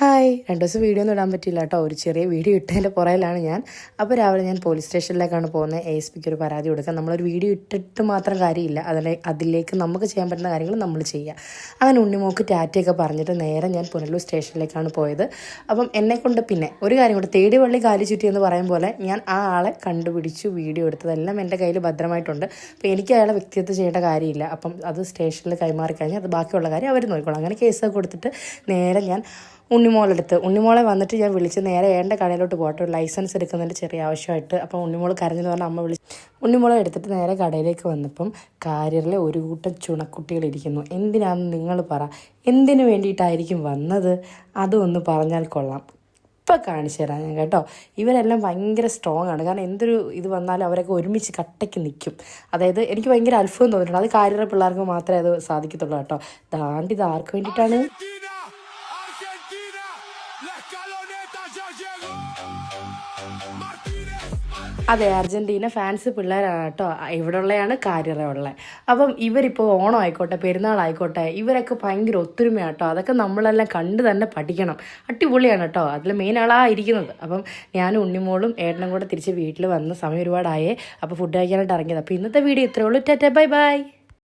Hi 2 ദിവസം video ഒന്നും ഇടാൻ പറ്റില്ല കേട്ടോ. ഒരു ചെറിയ വീഡിയോ ഇട്ടതിൻ്റെ പുറയിലാണ് ഞാൻ. അപ്പോൾ രാവിലെ ഞാൻ പോലീസ് സ്റ്റേഷനിലേക്കാണ് പോകുന്നത്. ASPക്ക് ഒരു പരാതി കൊടുക്കാൻ. നമ്മളൊരു വീഡിയോ ഇട്ടിട്ട് മാത്രം കാര്യമില്ല, അതിലേക്ക് നമുക്ക് ചെയ്യാൻ പറ്റുന്ന കാര്യങ്ങൾ നമ്മൾ ചെയ്യുക. അങ്ങനെ ഉണ്ണിമോക്ക് ടാറ്റയൊക്കെ പറഞ്ഞിട്ട് നേരെ ഞാൻ പുനലൂർ സ്റ്റേഷനിലേക്കാണ് പോയത്. അപ്പം എന്നെക്കൊണ്ട് പിന്നെ ഒരു കാര്യം കൂടെ, തേടി വള്ളി കാലി ചുറ്റി എന്ന് പറയും പോലെ ഞാൻ ആ ആളെ കണ്ടുപിടിച്ചു വീഡിയോ എടുത്തതെല്ലാം എൻ്റെ കയ്യിൽ ഭദ്രമായിട്ടുണ്ട്. അപ്പോൾ എനിക്ക് അയാളെ വ്യക്തിത്വം ചെയ്യേണ്ട കാര്യമില്ല. അപ്പം അത് സ്റ്റേഷനിൽ കൈമാറി കഴിഞ്ഞാൽ അത് ബാക്കിയുള്ള കാര്യം അവർ നോക്കിക്കോളാം. അങ്ങനെ കേസൊക്കെ കൊടുത്തിട്ട് നേരെ ഞാൻ ഉണ്ണിമോളെ വന്നിട്ട് ഞാൻ വിളിച്ച് നേരെ ഏണ്ട കടയിലോട്ട് പോകട്ടെ, ഒരു ലൈസൻസ് എടുക്കുന്നതിൻ്റെ ചെറിയ ആവശ്യമായിട്ട്. അപ്പോൾ ഉണ്ണിമോൾ കരഞ്ഞെന്ന് പറഞ്ഞാൽ അമ്മ ഉണ്ണിമോളെ എടുത്തിട്ട് നേരെ കടയിലേക്ക് വന്നപ്പം കാരിയറിലെ ഒരു കൂട്ടം ചുണക്കുട്ടികളിരിക്കുന്നു. എന്തിനാണെന്ന് നിങ്ങൾ പറ, എന്തിനു വേണ്ടിയിട്ടായിരിക്കും വന്നത്? അതും ഒന്ന് പറഞ്ഞാൽ കൊള്ളാം. ഇപ്പം കാണിച്ചു തരാം ഞാൻ കേട്ടോ. ഇവരെല്ലാം ഭയങ്കര സ്ട്രോങ് ആണ്. കാരണം എന്തൊരു ഇത് വന്നാലും അവരൊക്കെ ഒരുമിച്ച് കട്ടയ്ക്ക് നിൽക്കും. അതായത് എനിക്ക് ഭയങ്കര അത്ഭുതം തോന്നിയിട്ടുണ്ട്. അത് കാരിയറിലെ പിള്ളേർക്ക് മാത്രമേ അത് സാധിക്കത്തുള്ളൂ കേട്ടോ. ഇത് ആർക്ക് വേണ്ടിയിട്ടാണ്? അതെ, അർജൻറ്റീന ഫാൻസ് പിള്ളേരാണ് കേട്ടോ. ഇവിടെയുള്ളതാണ് കാര്യമുള്ളത്. അപ്പം ഇവരിപ്പോൾ ഓണം ആയിക്കോട്ടെ, പെരുന്നാളായിക്കോട്ടെ, ഇവരൊക്കെ ഭയങ്കര ഒത്തൊരുമയാണ് കേട്ടോ. അതൊക്കെ നമ്മളെല്ലാം കണ്ട് തന്നെ പഠിക്കണം. അടിപൊളിയാണ് കേട്ടോ. അതിൽ മെയിൻ ആളായിരിക്കുന്നത്. അപ്പം ഞാനും ഉണ്ണിമോളും ഏട്ടനും കൂടെ തിരിച്ച് വീട്ടിൽ വന്ന് സമയം ഒരുപാടായേ. അപ്പോൾ ഫുഡ് കഴിക്കാനായിട്ട് ഇറങ്ങിയത്. അപ്പോൾ ഇന്നത്തെ വീഡിയോ ഇത്രയേ ഉള്ളൂ. Tata, bye bye.